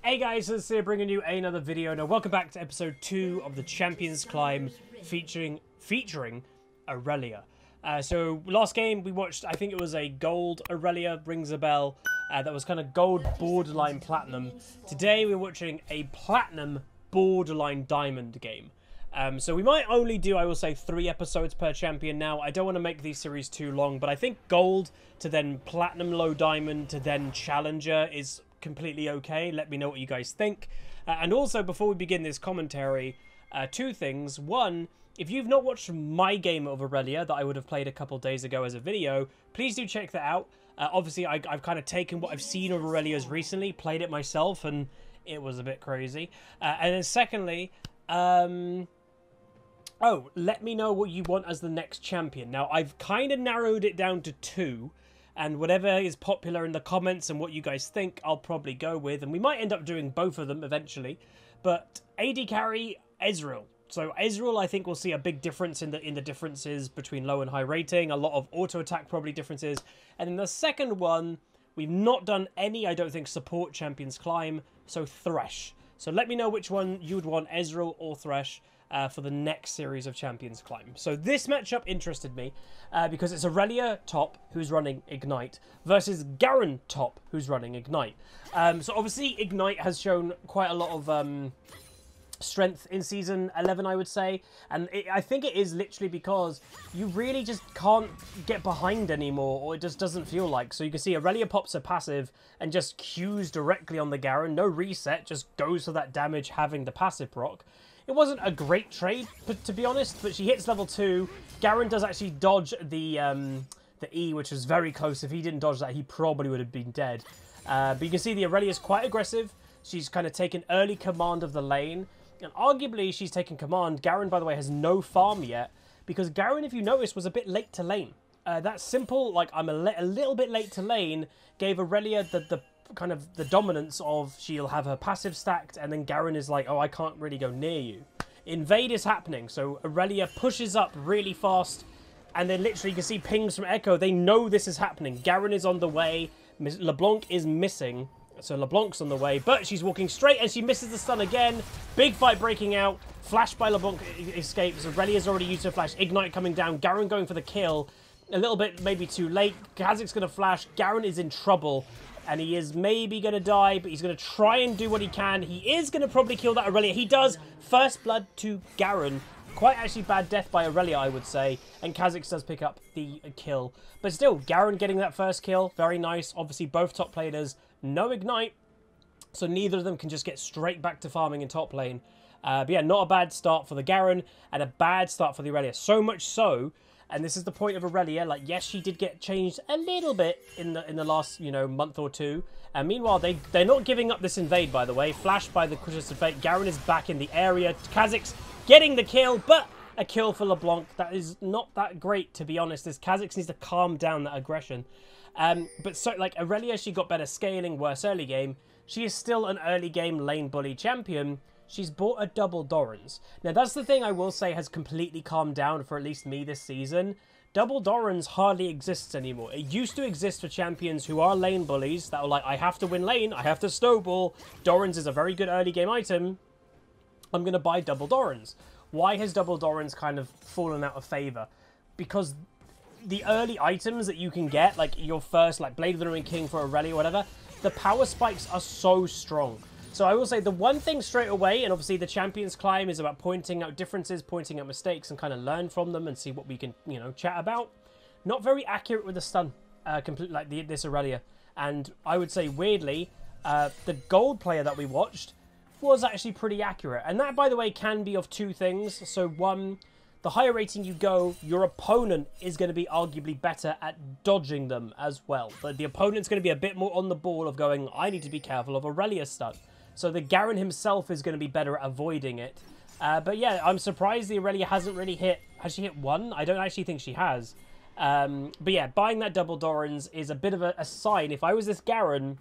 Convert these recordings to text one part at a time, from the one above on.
Hey guys, this is here bringing you another video. Now, welcome back to episode 2 of the Champions Climb featuring Irelia. So last game we watched, I think it was a gold Irelia, rings a bell. That was kind of gold borderline platinum. Today we're watching a platinum borderline diamond game. So we might only do, I will say, 3 episodes per champion now. I don't want to make these series too long, but I think gold to then platinum low diamond to then challenger is completely okay. Let me know what you guys think. And also, before we begin this commentary, 2 things. One, if you've not watched my game of Irelia that I would have played a couple days ago as a video, please do check that out. Obviously, I've kind of taken what I've seen of Irelia's recently, played it myself, and it was a bit crazy. And then secondly, oh, let me know what you want as the next champion. Now, I've kind of narrowed it down to 2. And whatever is popular in the comments and what you guys think, I'll probably go with. And we might end up doing both of them eventually. But AD carry, Ezreal. So Ezreal, I think we'll see a big difference in the differences between low and high rating. A lot of auto attack probably differences. And then the second one, we've not done any, I don't think, support Champions Climb. So Thresh. So let me know which one you would want, Ezreal or Thresh, for the next series of Champions Climb. So this matchup interested me because it's Irelia top, who's running Ignite, versus Garen top, who's running Ignite. So obviously Ignite has shown quite a lot of strength in Season 11, I would say. And I think it is literally because you really just can't get behind anymore, or it just doesn't feel like. So you can see Irelia pops a passive and just Qs directly on the Garen. No reset, just goes for that damage having the passive proc. It wasn't a great trade, to be honest, but she hits level 2. Garen does actually dodge the E, which was very close. If he didn't dodge that, he probably would have been dead. But you can see the Irelia is quite aggressive. She's kind of taken early command of the lane. And arguably, she's taken command. Garen, by the way, has no farm yet. Because Garen, if you notice, was a bit late to lane. That simple, like, I'm a little bit late to lane, gave Irelia the kind of the dominance of she'll have her passive stacked, and then Garen is like, oh, I can't really go near you. Invade is happening, so Irelia pushes up really fast, and then literally you can see pings from Echo. They know this is happening. Garen is on the way. LeBlanc is missing, so LeBlanc's on the way, but she's walking straight, and she misses the stun again. Big fight breaking out. Flash by LeBlanc escapes. Irelia's already used her flash. Ignite coming down. Garen going for the kill. A little bit maybe too late. Kha'Zix's going to flash. Garen is in trouble. And he is maybe going to die, but he's going to try and do what he can. He is going to probably kill that Irelia. He does. First blood to Garen. Quite actually bad death by Irelia, I would say. And Kha'Zix does pick up the kill. But still, Garen getting that first kill. Very nice. Obviously, both top laners. No Ignite. So neither of them can just get straight back to farming in top lane. But yeah, not a bad start for the Garen. And a bad start for the Irelia. So much so. And this is the point of Irelia, like, yes, she did get changed a little bit in the last, you know, month or two. And meanwhile, they're not giving up this invade, by the way. Flashed by the Christmas Fate. Garen is back in the area. Kha'Zix getting the kill, but a kill for LeBlanc. That is not that great, to be honest. This Kha'Zix needs to calm down that aggression. But so, like, Irelia, she got better scaling, worse early game. She is still an early game lane bully champion. She's bought a double Dorans. Now, that's the thing I will say has completely calmed down for at least me this season. Double Dorans hardly exists anymore. It used to exist for champions who are lane bullies that are like, I have to win lane, I have to snowball. Dorans is a very good early game item. I'm going to buy double Dorans. Why has double Dorans kind of fallen out of favor? Because the early items that you can get, like your first, like Blade of the Ruined King for Irelia or whatever, the power spikes are so strong. So I will say the one thing straight away, and obviously the Champions Climb is about pointing out differences, pointing out mistakes, and kind of learn from them and see what we can, you know, chat about. Not very accurate with the stun, completely like this Irelia. And I would say, weirdly, the gold player that we watched was actually pretty accurate. And that, by the way, can be of 2 things. So one, the higher rating you go, your opponent is going to be arguably better at dodging them as well. But the opponent's going to be a bit more on the ball of going, I need to be careful of Irelia's stun. So the Garen himself is going to be better at avoiding it. But yeah, I'm surprised the Irelia hasn't really hit... Has she hit 1? I don't actually think she has. But yeah, buying that double Dorans is a bit of a sign, if I was this Garen,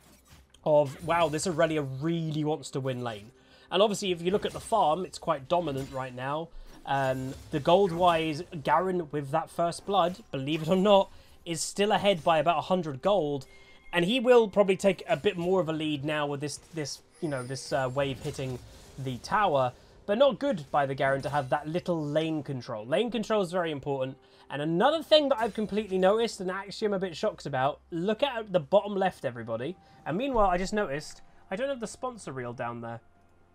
of, wow, this Irelia really wants to win lane. And obviously, if you look at the farm, it's quite dominant right now. The gold-wise Garen with that first blood, believe it or not, is still ahead by about 100 gold. And he will probably take a bit more of a lead now with this you know, this wave hitting the tower. But not good by the Garen to have that little lane control. Lane control is very important. And another thing that I've completely noticed, and actually I'm a bit shocked about, look at the bottom left, everybody. And meanwhile, I just noticed I don't have the sponsor reel down there.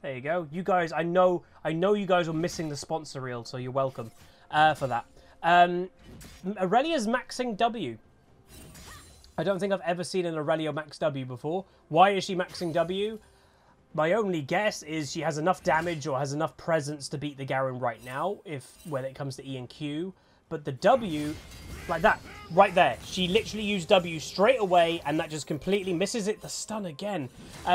There you go. You guys, I know you guys were missing the sponsor reel, so you're welcome for that. Irelia's maxing W. I don't think I've ever seen an Irelia max W before. Why is she maxing W? My only guess is she has enough damage or has enough presence to beat the Garen right now, when it comes to E and Q. But the W, like that, right there, she literally used W straight away, and that just completely misses it. The stun again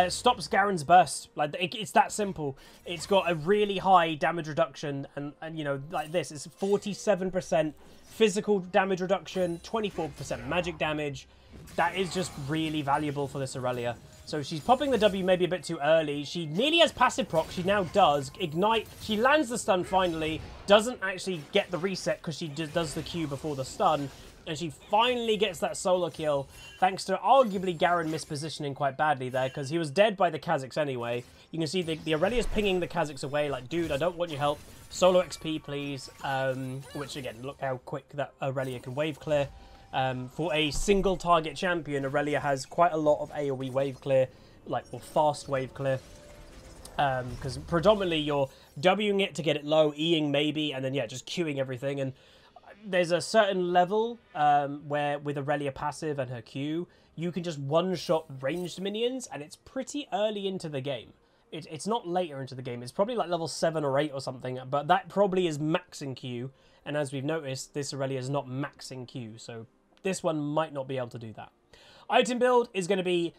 stops Garen's burst. Like it's that simple. It's got a really high damage reduction, and you know, like this, it's 47% physical damage reduction, 24% magic damage. That is just really valuable for this Irelia. So she's popping the W maybe a bit too early. She nearly has passive proc. She now does. Ignite. She lands the stun finally. Doesn't actually get the reset because she just does the Q before the stun. And she finally gets that solo kill. Thanks to arguably Garen mispositioning quite badly there, because he was dead by the Kha'Zix anyway. You can see the Irelia's pinging the Kha'Zix away like, dude, I don't want your help. Solo XP, please. Which again, look how quick that Irelia can wave clear. For a single target champion, Irelia has quite a lot of AoE wave clear, or fast wave clear. Because predominantly you're Wing it to get it low, Eing maybe, and then yeah, just queuing everything. And there's a certain level where with Irelia passive and her Q, you can just one-shot ranged minions, and it's pretty early into the game. It's not later into the game. It's probably like level 7 or 8 or something, but that probably is maxing Q. And as we've noticed, this Irelia is not maxing Q, so this one might not be able to do that. Item build is going to be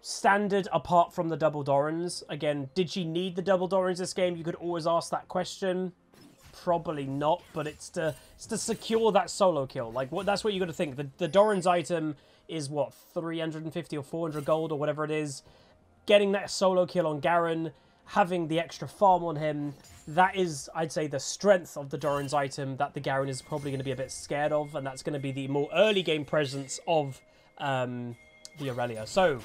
standard apart from the double Dorans. Again, did she need the double Dorans this game? You could always ask that question. Probably not, but it's to secure that solo kill. That's what you got to think. The Doran's item is what, 350 or 400 gold or whatever it is. Getting that solo kill on Garen, having the extra farm on him, that is, I'd say, the strength of the Doran's item that the Garen is probably going to be a bit scared of, and that's going to be the more early game presence of the Irelia. So,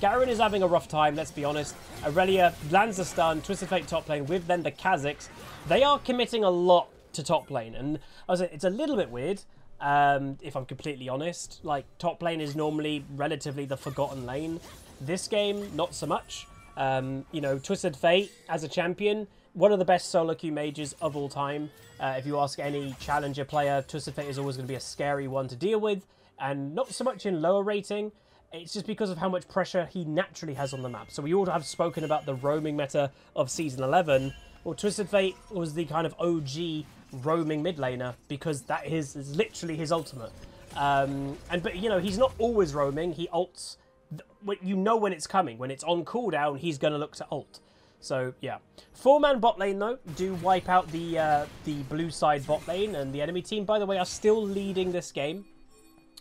Garen is having a rough time, let's be honest. Irelia lands a stun, Twisted Fate top lane with then the Kha'Zix. They are committing a lot to top lane, and I was like, it's a little bit weird, if I'm completely honest. Top lane is normally relatively the forgotten lane. This game, not so much. You know, Twisted Fate as a champion, one of the best solo queue mages of all time. If you ask any challenger player, Twisted Fate is always going to be a scary one to deal with, and not so much in lower rating. It's just because of how much pressure he naturally has on the map. So we all have spoken about the roaming meta of Season 11. Well, Twisted Fate was the kind of OG roaming mid laner, because that is literally his ultimate. But, you know, he's not always roaming. He ults. You know when it's coming. When it's on cooldown, he's going to look to ult. So, yeah. 4-man bot lane, though, do wipe out the blue side bot lane. And the enemy team, by the way, are still leading this game.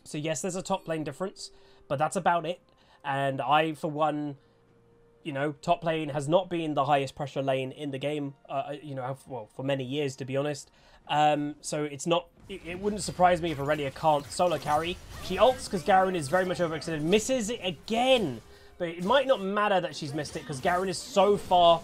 So, yes, there's a top lane difference. But that's about it. And I, for one, you know, top lane has not been the highest pressure lane in the game, you know, well, for many years, to be honest. So it's not, it wouldn't surprise me if Irelia can't solo carry. She ults because Garen is very much overextended, misses it again. But it might not matter that she's missed it, because Garen is so far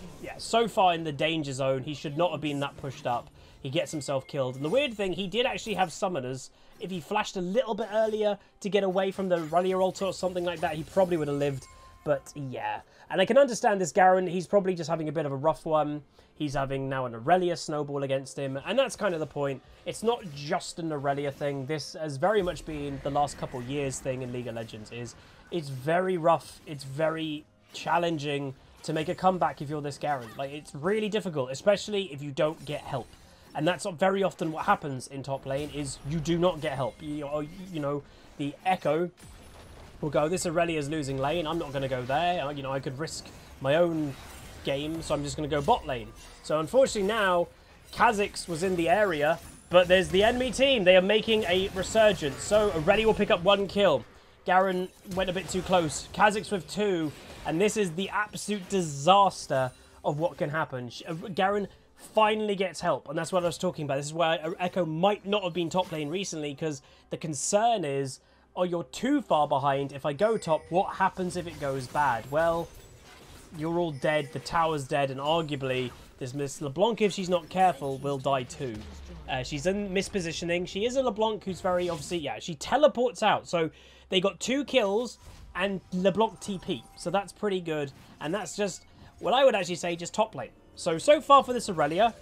in the danger zone. He should not have been that pushed up. He gets himself killed. And the weird thing, he did actually have summoners. If he flashed a little bit earlier to get away from the Irelia ult or something like that, he probably would have lived. But yeah. And I can understand this Garen. He's probably just having a bit of a rough one. He's having now an Irelia snowball against him. And that's kind of the point. It's not just an Irelia thing. This has very much been the last couple years thing in League of Legends. It's very rough. It's very challenging to make a comeback if you're this Garen. It's really difficult, especially if you don't get help. And that's very often what happens in top lane, is you do not get help. You know, the Echo will go, this Irelia is losing lane, I'm not going to go there. You know, I could risk my own game, so I'm just going to go bot lane. So unfortunately now, Kha'Zix was in the area, but there's the enemy team. They are making a resurgence. So Irelia will pick up 1 kill. Garen went a bit too close. Kha'Zix with 2, and this is the absolute disaster of what can happen. Garen finally gets help, and that's what I was talking about. This is why Echo might not have been top lane recently, because the concern is, oh, you're too far behind. If I go top, what happens if it goes bad? Well, you're all dead, the tower's dead, and arguably this Miss LeBlanc, if she's not careful, will die too. She's in mispositioning. She is a LeBlanc who's very, obviously, yeah, she teleports out. So they got 2 kills and LeBlanc TP. So that's pretty good. And that's just, what I would actually say, just top lane. So far for this Irelia,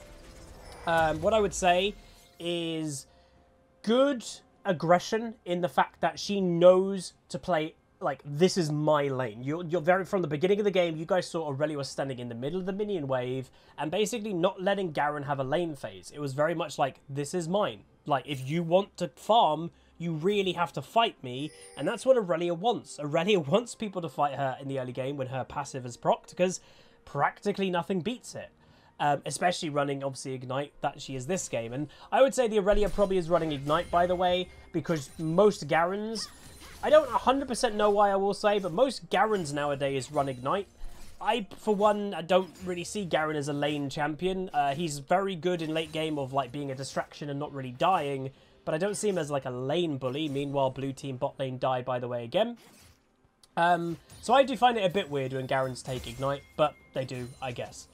what I would say is good aggression in the fact that she knows to play, like, this is my lane. You're very, from the beginning of the game, you guys saw Irelia was standing in the middle of the minion wave and basically not letting Garen have a lane phase. It was very much like, this is mine. Like, if you want to farm, you really have to fight me. And that's what Irelia wants. Irelia wants people to fight her in the early game when her passive is procced, because practically nothing beats it. Especially running, obviously, Ignite, that she is this game. And I would say the Irelia probably is running Ignite, by the way, because most Garens, I don't 100% know why, I will say, but most Garens nowadays run Ignite. I, for one, I don't really see Garen as a lane champion. He's very good in late game of, like, being a distraction and not really dying, but I don't see him as, like, a lane bully. Meanwhile, blue team bot lane die, by the way, again. So I do find it a bit weird when Garens take Ignite, but they do, I guess.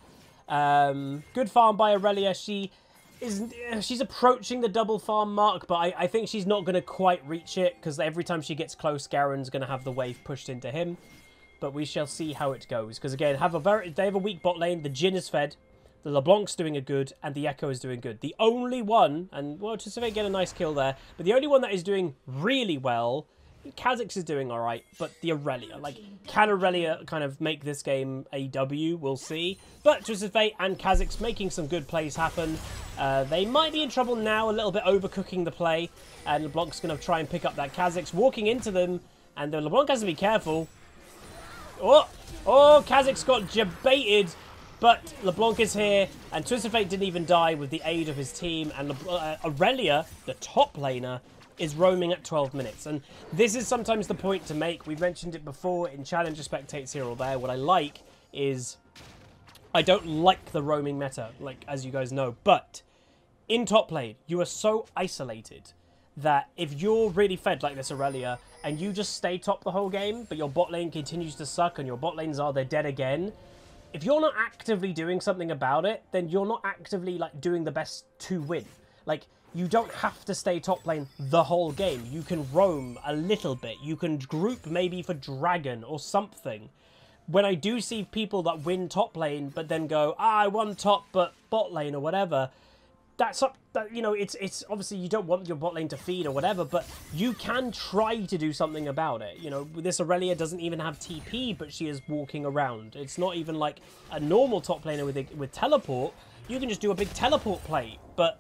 Good farm by Irelia. She's approaching the double farm mark, but I think she's not going to quite reach it, because every time she gets close, Garen's going to have the wave pushed into him. But we shall see how it goes, because again, they have a weak bot lane. The Jhin is fed, the LeBlanc's doing a good, and the Echo is doing good. The only one, and well, just if they get a nice kill there, but the only one that is doing really well, Kha'Zix is doing alright, but the Irelia, like, can Irelia kind of make this game a W? We'll see. But Twisted Fate and Kha'Zix making some good plays happen. They might be in trouble now, a little bit overcooking the play, and LeBlanc's going to try and pick up that Kha'Zix, walking into them, and the LeBlanc has to be careful. Oh, Kha'Zix got baited, but LeBlanc is here, and Twisted Fate didn't even die with the aid of his team, and Irelia, the top laner, is roaming at 12 minutes. And this is sometimes the point to make. We've mentioned it before in Challenger Spectates here or there. What I like is, I don't like the roaming meta, like, as you guys know, but in top lane, you are so isolated that if you're really fed like this Irelia, and you just stay top the whole game, but your bot lane continues to suck, and your bot lanes they're dead again, if you're not actively doing something about it, then you're not actively, like, doing the best to win. Like, you don't have to stay top lane the whole game. You can roam a little bit. You can group maybe for Dragon or something. When I do see people that win top lane, but then go, I won top, but bot lane or whatever, that's up, you know, it's obviously you don't want your bot lane to feed or whatever, but you can try to do something about it. You know, this Irelia doesn't even have TP, but she is walking around. It's not even like a normal top laner with teleport. You can just do a big teleport play, but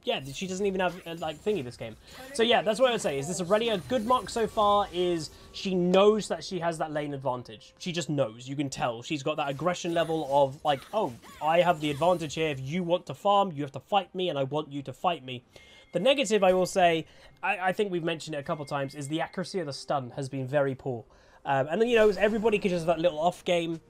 yeah, she doesn't even have, like, thingy this game. So yeah, that's what I would say. Is this Irelia? Good mark so far is she knows that she has that lane advantage. She just knows. You can tell. She's got that aggression level of, like, oh, I have the advantage here. If you want to farm, you have to fight me, and I want you to fight me. The negative, I will say, I think we've mentioned it a couple times, is the accuracy of the stun has been very poor. And then, you know, everybody could just have that little off game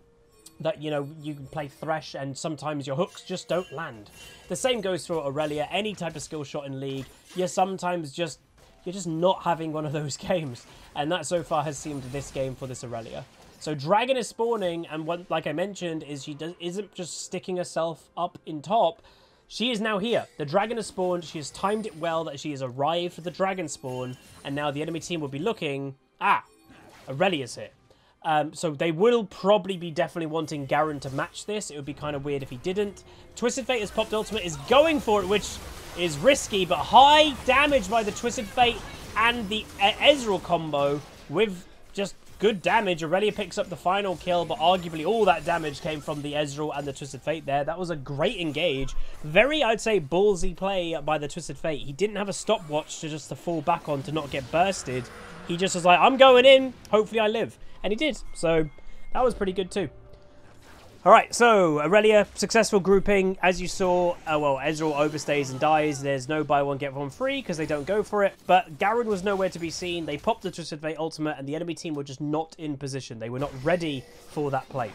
that, you know, you can play Thresh and sometimes your hooks just don't land. The same goes for Irelia. Any type of skill shot in League, you're sometimes just, you're just not having one of those games. And that so far has seemed this game for this Irelia. So Dragon is spawning, and what, like I mentioned, is isn't just sticking herself up in top. She is now here. The Dragon has spawned. She has timed it well that she has arrived for the Dragon spawn. And now the enemy team will be looking, Irelia's here. So they will probably be definitely wanting Garen to match this. It would be kind of weird if he didn't. Twisted Fate has popped ultimate, is going for it, which is risky, but high damage by the Twisted Fate and the Ezreal combo with just good damage. Irelia picks up the final kill, but arguably all that damage came from the Ezreal and the Twisted Fate there. That was a great engage. Very, I'd say, ballsy play by the Twisted Fate. He didn't have a stopwatch to fall back on to not get bursted. He just was like, I'm going in, hopefully I live. And he did, so that was pretty good too. Alright, so Irelia, successful grouping. As you saw, well, Ezreal overstays and dies. There's no buy one, get one free because they don't go for it. But Garen was nowhere to be seen. They popped the Twisted Fate ultimate and the enemy team were just not in position. They were not ready for that play.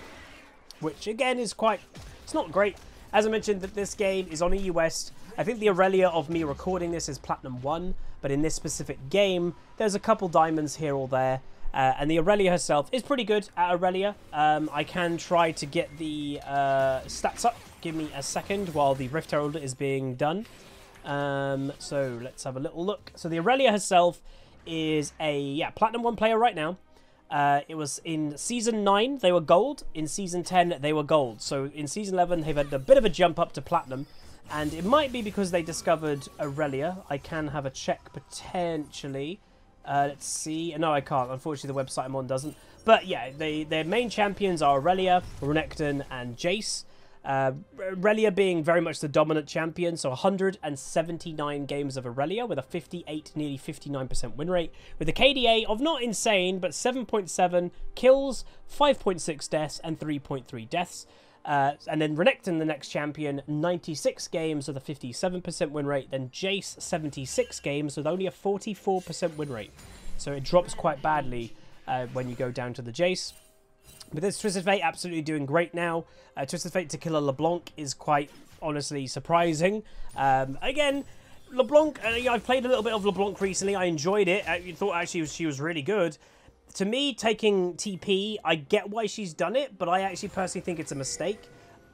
Which, again, is quite... It's not great. As I mentioned, that this game is on EU West. I think the Irelia of me recording this is Platinum 1. But in this specific game, there's a couple diamonds here or there. And the Irelia herself is pretty good at Irelia. I can try to get the stats up. Give me a second while the Rift Herald is being done. So let's have a little look. So the Irelia herself is a Platinum 1 player right now. It was in Season 9, they were Gold. In Season 10, they were Gold. So in Season 11, they've had a bit of a jump up to Platinum. And it might be because they discovered Irelia. I can have a check potentially. Let's see. No, I can't. Unfortunately, the website I'm on doesn't. But yeah, their main champions are Irelia, Renekton, and Jace. Irelia being very much the dominant champion, so 179 games of Irelia with a 58, nearly 59% win rate, with a KDA of not insane, but 7.7 kills, 5.6 deaths, and 3.3 deaths. And then Renekton, the next champion, 96 games with a 57% win rate. Then Jace, 76 games with only a 44% win rate. So it drops quite badly when you go down to the Jace. But this Twisted Fate absolutely doing great now. Twisted Fate to kill a LeBlanc is quite, honestly, surprising. Again, LeBlanc, I've played a little bit of LeBlanc recently. I enjoyed it. I thought actually she was really good. To me, taking TP, I get why she's done it, but I actually personally think it's a mistake.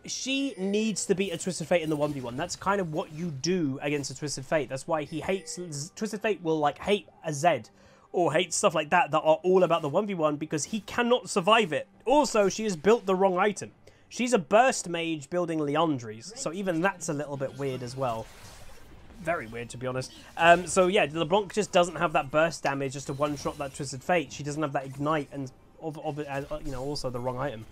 She needs to beat a Twisted Fate in the 1v1. That's kind of what you do against a Twisted Fate. That's why he hates... Twisted Fate will, like, hate a Zed or hate stuff like that are all about the 1v1 because he cannot survive it. Also, she has built the wrong item. She's a burst mage building Liandry's, so even that's a little bit weird as well. Very weird, to be honest. So yeah, LeBlanc just doesn't have that burst damage just to one-shot that Twisted Fate. She doesn't have that ignite and, you know, also the wrong item.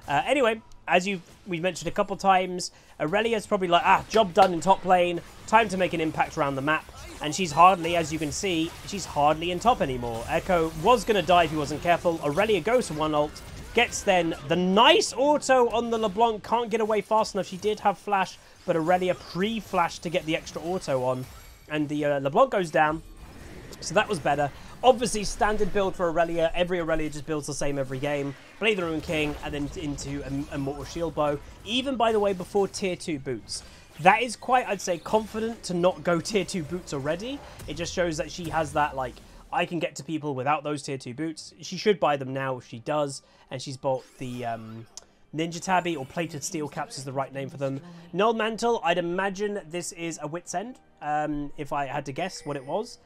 Anyway, as we've mentioned a couple times, Irelia's probably like, job done in top lane, time to make an impact around the map. And she's hardly, as you can see, she's hardly in top anymore. Echo was going to die if he wasn't careful. Irelia goes for one ult, gets then the nice auto on the LeBlanc, can't get away fast enough. She did have flash, but Irelia pre-flashed to get the extra auto on. And the LeBlanc goes down, so that was better. Obviously, standard build for Irelia. Every Irelia just builds the same every game. Blade the Ruin King, and then into a Mortal Shield Bow. Even, by the way, before Tier 2 boots. That is quite, I'd say, confident to not go Tier 2 boots already. It just shows that she has that, like, I can get to people without those Tier 2 boots. She should buy them now if she does. And she's bought the Ninja Tabby, or Plated Steel Caps is the right name for them. Null Mantle, I'd imagine this is a Wit's End, if I had to guess what it was.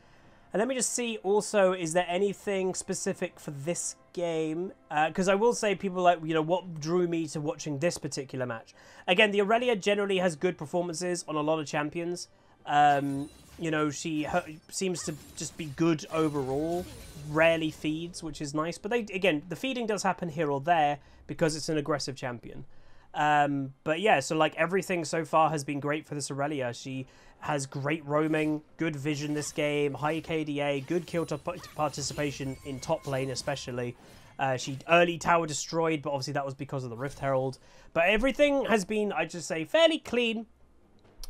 And let me just see also, is there anything specific for this game? Because I will say, people like, you know, what drew me to watching this particular match? Again, the Irelia generally has good performances on a lot of champions. You know, she seems to just be good overall. Rarely feeds, which is nice. But again, the feeding does happen here or there because it's an aggressive champion. But yeah, so like everything so far has been great for this Irelia. She has great roaming, good vision this game, high KDA, good kill participation in top lane especially. She early tower destroyed, but obviously that was because of the Rift Herald. But everything has been, I'd just say, fairly clean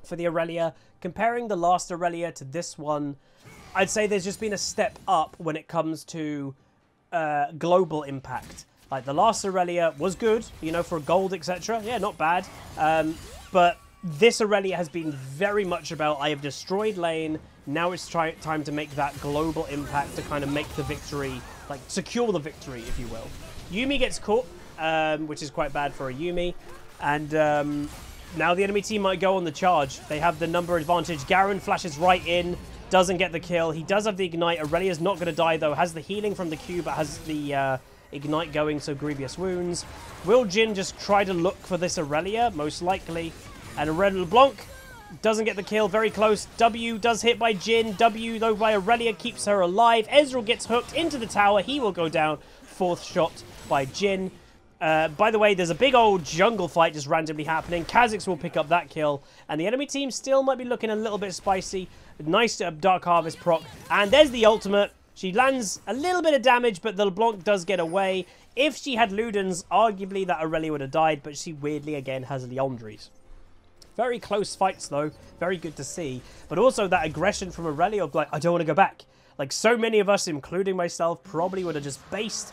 for the Irelia. Comparing the last Irelia to this one, I'd say there's just been a step up when it comes to global impact. Like, the last Irelia was good, you know, for gold, etc. Yeah, not bad. But this Irelia has been very much about, I have destroyed lane, now it's time to make that global impact to kind of make the victory, like, secure the victory, if you will. Yuumi gets caught, which is quite bad for a Yuumi. And now the enemy team might go on the charge. They have the number advantage. Garen flashes right in, doesn't get the kill. He does have the ignite. Irelia's not going to die, though. Has the healing from the Q, but has the ignite going, so grievous wounds. Will Jhin just try to look for this Irelia? Most likely. And Irelia LeBlanc doesn't get the kill, very close. W does hit by Jhin. W, though, by Irelia keeps her alive. Ezreal gets hooked into the tower. He will go down. Fourth shot by Jhin. By the way, there's a big old jungle fight just randomly happening. Kha'Zix will pick up that kill. And the enemy team still might be looking a little bit spicy. Nice Dark Harvest proc. And there's the ultimate. She lands a little bit of damage, but the LeBlanc does get away. If she had Ludens, arguably that Irelia would have died, but she weirdly, again, has Liandry's. Very close fights, though. Very good to see. But also that aggression from Irelia of, like, I don't want to go back. Like, so many of us, including myself, probably would have just based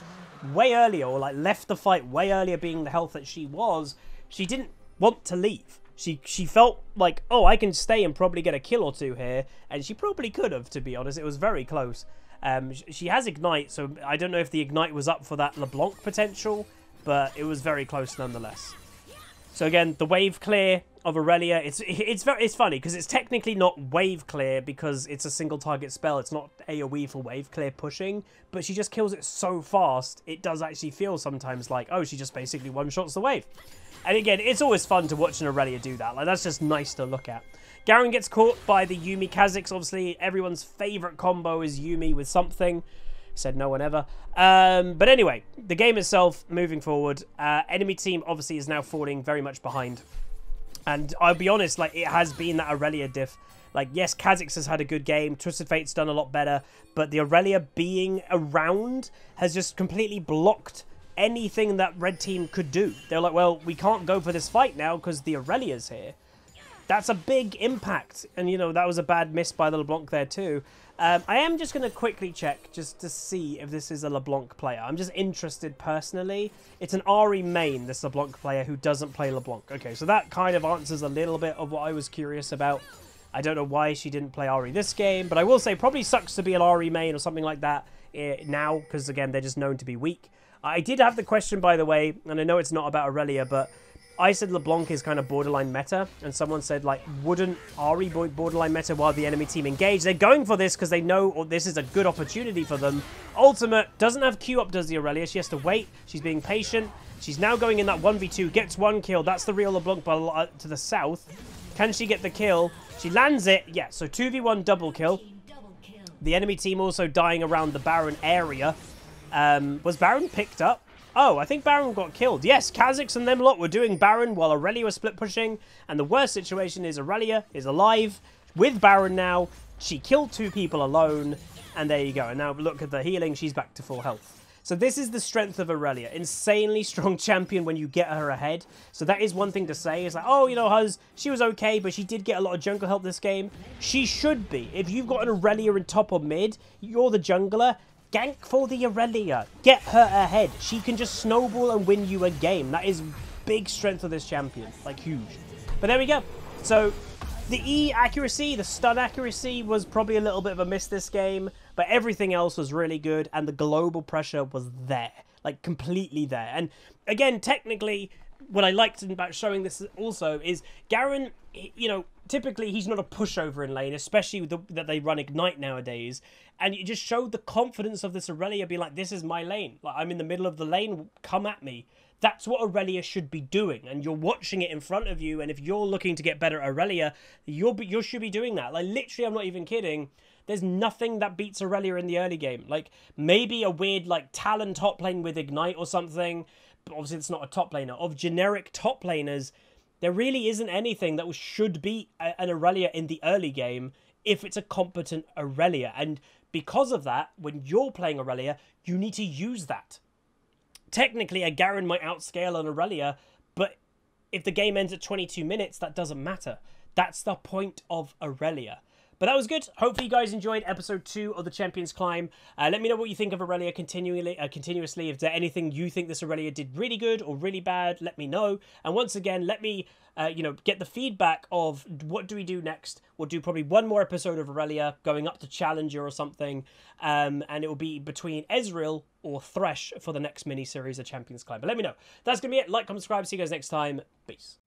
way earlier, or, like, left the fight way earlier, being the health that she was. She didn't want to leave. She felt like, oh, I can stay and probably get a kill or two here. And she probably could have, to be honest. It was very close. She has Ignite, so I don't know if the Ignite was up for that LeBlanc potential, but it was very close nonetheless. So again, the wave clear of Irelia, it's funny because it's technically not wave clear because it's a single target spell. It's not AoE for wave clear pushing, but she just kills it so fast, it does actually feel sometimes like, oh, she just basically one-shots the wave. And again, it's always fun to watch an Irelia do that. Like, that's just nice to look at. Garen gets caught by the Yuumi Kha'Zix. Obviously, everyone's favourite combo is Yuumi with something. Said no one ever. But anyway, the game itself, moving forward, enemy team obviously is now falling very much behind. And I'll be honest, like, it has been that Irelia diff. Like, yes, Kha'Zix has had a good game. Twisted Fate's done a lot better. But the Irelia being around has just completely blocked anything that red team could do. They're like, well, we can't go for this fight now because the Irelia's here. That's a big impact. And, you know, that was a bad miss by the LeBlanc there too. I am just going to quickly check just to see if this is a LeBlanc player. I'm just interested personally. It's an Ahri main, this LeBlanc player who doesn't play LeBlanc. Okay, so that kind of answers a little bit of what I was curious about. I don't know why she didn't play Ahri this game, but I will say probably sucks to be an Ahri main or something like that now, because again, they're just known to be weak. I did have the question, by the way, and I know it's not about Irelia, but I said LeBlanc is kind of borderline meta, and someone said, like, wouldn't Ahri borderline meta while the enemy team engage? They're going for this because they know this is a good opportunity for them. Ultimate doesn't have Q up, does the Irelia? She has to wait. She's being patient. She's now going in that 1v2, gets one kill. That's the real LeBlanc to the south. Can she get the kill? She lands it. Yeah, so 2v1 double kill. The enemy team also dying around the Baron area. Was Baron picked up? Oh, I think Baron got killed. Yes, Kha'Zix and them lot were doing Baron while Irelia was split pushing. And the worst situation is Irelia is alive with Baron now. She killed 2 people alone. And there you go. And now look at the healing. She's back to full health. So this is the strength of Irelia. Insanely strong champion when you get her ahead. So that is one thing to say. It's like, oh, you know, Huz, she was okay, but she did get a lot of jungle help this game. She should be. If you've got an Irelia in top or mid, you're the jungler. Gank for the Irelia. Get her ahead. She can just snowball and win you a game. That is big strength of this champion. Like, huge. But there we go. So the E accuracy, the stun accuracy was probably a little bit of a miss this game. But everything else was really good. And the global pressure was there. Like, completely there. And again, technically, what I liked about showing this also is Garen, you know, typically he's not a pushover in lane, especially with that they run Ignite nowadays. And it just showed the confidence of this Irelia being like, this is my lane. Like, I'm in the middle of the lane, come at me. That's what Irelia should be doing. And you're watching it in front of you. And if you're looking to get better at Irelia, you should be doing that. Like, literally, I'm not even kidding. There's nothing that beats Irelia in the early game. Like, maybe a weird, like, Talon top lane with Ignite or something. But obviously, it's not a top laner. Of generic top laners, there really isn't anything that should beat an Irelia in the early game if it's a competent Irelia. And because of that, when you're playing Irelia, you need to use that. Technically, a Garen might outscale an Irelia, but if the game ends at 22 minutes, that doesn't matter. That's the point of Irelia. But that was good. Hopefully you guys enjoyed episode 2 of the Champions Climb. Let me know what you think of Irelia continuously. If there's anything you think this Irelia did really good or really bad, let me know. And once again, let me get the feedback of what do we do next. We'll do probably one more episode of Irelia going up to Challenger or something. And it will be between Ezreal or Thresh for the next mini-series of Champions Climb. But let me know. That's going to be it. Like, comment, subscribe. See you guys next time. Peace.